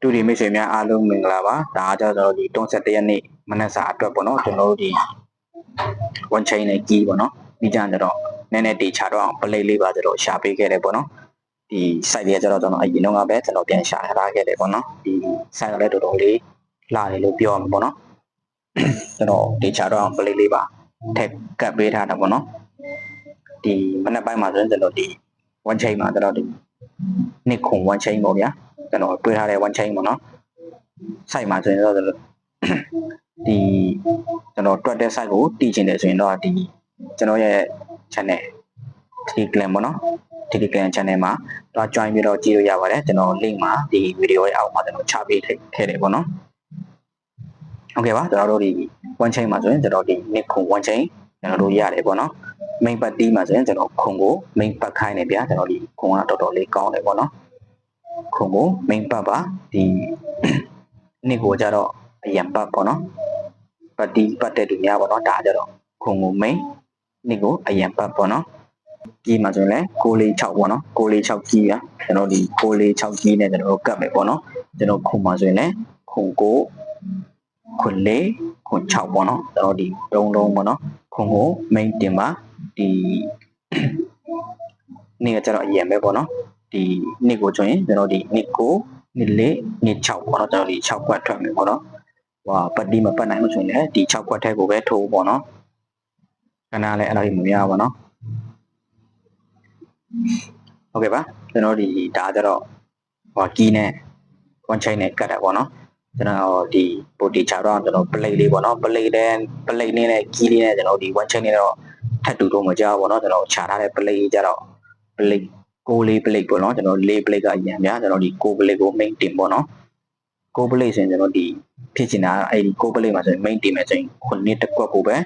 တူဒီမိတ်ဆွေများအားလုံးမင်္ဂလာပါဒါကကျွန်တော်ဒီ31ရက်နေ့မနက်စာအတွက်ပေါ့နော်ကျွန်တော်တို့ဒီ one chain နဲ့ကြီးပေါ့နော်ပြီးကြရင်တော့နည်းနည်းတေချာတော့အောင် play လေးပါကျွန်တော်ရှာပေးခဲ့တယ်ပေါ့နော်ဒီ site လေးကကျွန်တော်အရင်တော့ပဲကျွန်တော်ပြန်ရှာထားခဲ့တယ်ပေါ့နော်ဒီ site ကလည်းတော်တော်လေးလာတယ်လို့ပြောရမှာပေါ့နော်ကျွန်တော်တေချာတော့အောင် play လေးပါထက်ကပ်ပေးထားတာပေါ့နော်ဒီမနက်ပိုင်းမှာဆိုရင်ကျွန်တော်ဒီ one chain မှာကျွန်တော်ဒီနှစ်ခု one chain ပေါ့ဗျာကျွန်တော်တွေ့ထားတဲ့ one chain ပေါ့နော် site မှာဆိုရင်တော့ဒီကျွန်တော်တွက်တဲ့ site ကိုတည်ချင်တယ်ဆိုရင်တော့ဒီကျွန်တော်ရဲ့ channel Telegram ပေါ့နော် Telegram channel မှာတော့ join ပြီးတော့ကြည့်လို့ရပါတယ်ကျွန်တော် link မှာဒီ video ရဲ့အောက်မှာကျွန်တော်ချပေးခဲ့တယ်ပေါ့နော်ဟုတ်ကဲ့ပါကျွန်တော်တို့ဒီ one chain မှာဆိုရင်ကျွန်တော်ဒီနှစ်ခု one chain ကျွန်တော်တို့ရတယ်ပေါ့နော် main part တီးမှာဆိုရင်ကျွန်တော်ခုံကို main part ခိုင်းနေဗျာကျွန်တော်ဒီခုံကတော်တော်လေးကောင်းတယ်ပေါ့နော်ခုံကို main part ပါဒီနှစ်ကိုကြတော့အရင်ပတ်ပေါ့နော်ပတ်တီးပတ်တဲ့သူများပေါ့နော်ဒါကြတော့ခုံကို main နှစ်ကိုအရင်ပတ်ပေါ့နော်ကြီးမှာဆိုရင်လည်း646ပေါ့နော်646ကြီးရကျွန်တော်ဒီ646ကြီးနဲ့ကျွန်တော်တို့ကတ်မယ်ပေါ့နော်ကျွန်တော်ခုံမှာဆိုရင်လည်းခုံကိုခွန်6ပေါ့နော်ကျွန်တော်ဒီ3လုံးပေါ့နော်ခုံကို main တင်ပါဒီနေ့ကကျတော့အရင်ပဲပေါ့နော်ဒီနေ့ကိုဆိုရင်ကျွန်တော်ဒီနေ့ကိုနေ့လေးနေ့6ပေါ့နော်ကျွန်တော်ဒီ6ခွက်ထွက်မယ်ပေါ့နော်ဟိုပတ်တီးမပတ်နိုင်လို့ဆိုရင်လည်းဒီ6ခွက်ထဲကိုပဲထိုးပေါ့နော်ခဏလည်းအဲ့လိုမများပါနော်ဟုတ်ကဲ့ပါကျွန်တော်ဒီဒါကြတော့ဟိုကီးနဲ့ one chain နဲ့ကတ်တာပေါ့နော်ကျွန်တော်ဒီပိုတီချာတော့ကျွန်တော် play လေးပေါ့နော် play နဲ့ကီးလေးနဲ့ကျွန်တော်ဒီ one chain နဲ့တော့ထပ်တူတော့မကြောက်ပေါ့နော်ကျွန်တော်ချာထားတဲ့ play ကြတော့ play 6 play ပေါ့နော်ကျွန်တော်4 play ကအရင်များကျွန်တော်ဒီ6 play ကို main တင်ပေါ့နော်6 play ဆိုရင်ကျွန်တော်ဒီဖြစ်ချင်တာအဲ့ဒီ6 play မှာဆိုရင် main တင်မယ်ဆိုရင်ခုနှစ်တစ်ကွက်ကိုပဲ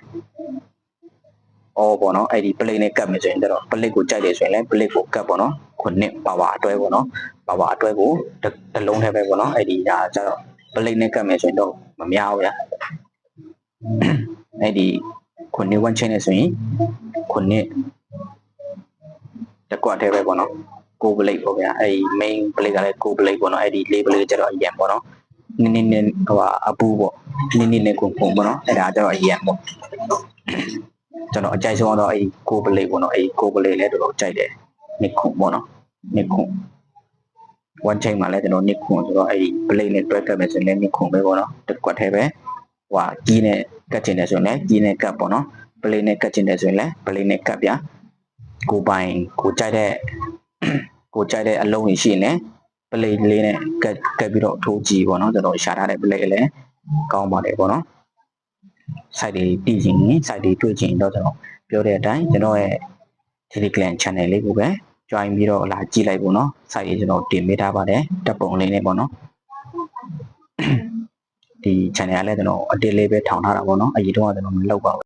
ပေါ့နော်အဲ့ဒီ play နဲ့ကတ်မယ်ဆိုရင်တော့ play ကိုကြိုက်တယ်ဆိုရင်လည်း play ကိုကတ်ပေါ့နော်ခုနှစ် power အတွဲပေါ့နော် power အတွဲကိုတစ်လုံးထဲပဲပေါ့နော်အဲ့ဒီဒါကျတော့ play နဲ့ကတ်မယ်ဆိုရင်တော့မများဘူးဗျာအဲ့ဒီခုနှစ် one chain နဲ့ဆိုရင်ခုနှစ်တစ်ကွက်ထဲပဲပေါ့နော်6 play ပေါ့ဗျာအဲ့ဒီ main play ကလည်း6 play ပေါ့နော်အဲ့ဒီ4 play ကျတော့အရင်ပေါ့နော်နင်းဟိုအပူပေါ့နင်းနဲ့ခုံပေါ့နော်အဲ့ဒါကျတော့အရင်ပေါ့ကျွန်တော်အကြိုက်ဆုံးတော့အဲ့ဒီ6 play ပေါ့နော်အဲ့ဒီ6 play လည်းတော်တော်ကြိုက်တယ်နှစ်ခုပေါ့နော်နှစ်ခု one chain မှာလည်းကျွန်တော်နှစ်ခုဆိုတော့အဲ့ဒီ play နဲ့တွဲကတ်မယ်ဆိုရင်လည်းနှစ်ခုပဲပေါ့နော်တစ်ကွက်ထဲပဲဟိုကြီးနဲ့ကတ်ချင်တယ်ဆိုရင်လည်းကြီးနဲ့ကတ်ပေါ့နော် play နဲ့ကတ်ချင်တယ်ဆိုရင်လည်း play နဲ့ကတ်ဗျာကိုပိုင်ကိုကြိုက်တဲ့အလုံးကြီးရှိရင်လည်း play လေးနဲ့ကတ်ပြီးတော့ထိုးကြည့်ပေါ့နော်ကျွန်တော်ရှာထားတဲ့ play လည်းကောင်းပါတယ်ပေါ့နော် site တွေတည်ခြင်း site တွေတွေ့ခြင်းတော့ကျွန်တော်ပြောတဲ့အတိုင်းကျွန်တော်ရဲ့ Telegram channel လေးကိုပဲ join ပြီးတော့လာကြည့်လိုက်ပေါ့နော် site တွေကျွန်တော်တင်ပေးထားပါတယ်တပ်ပုံလေးနဲ့ပေါ့နော်ဒီ channel ကလည်းကျွန်တော်အတစ်လေးပဲထောင်ထားတာပေါ့နော်အရင်တော့ကျွန်တော်မလုပ်ပါဘူး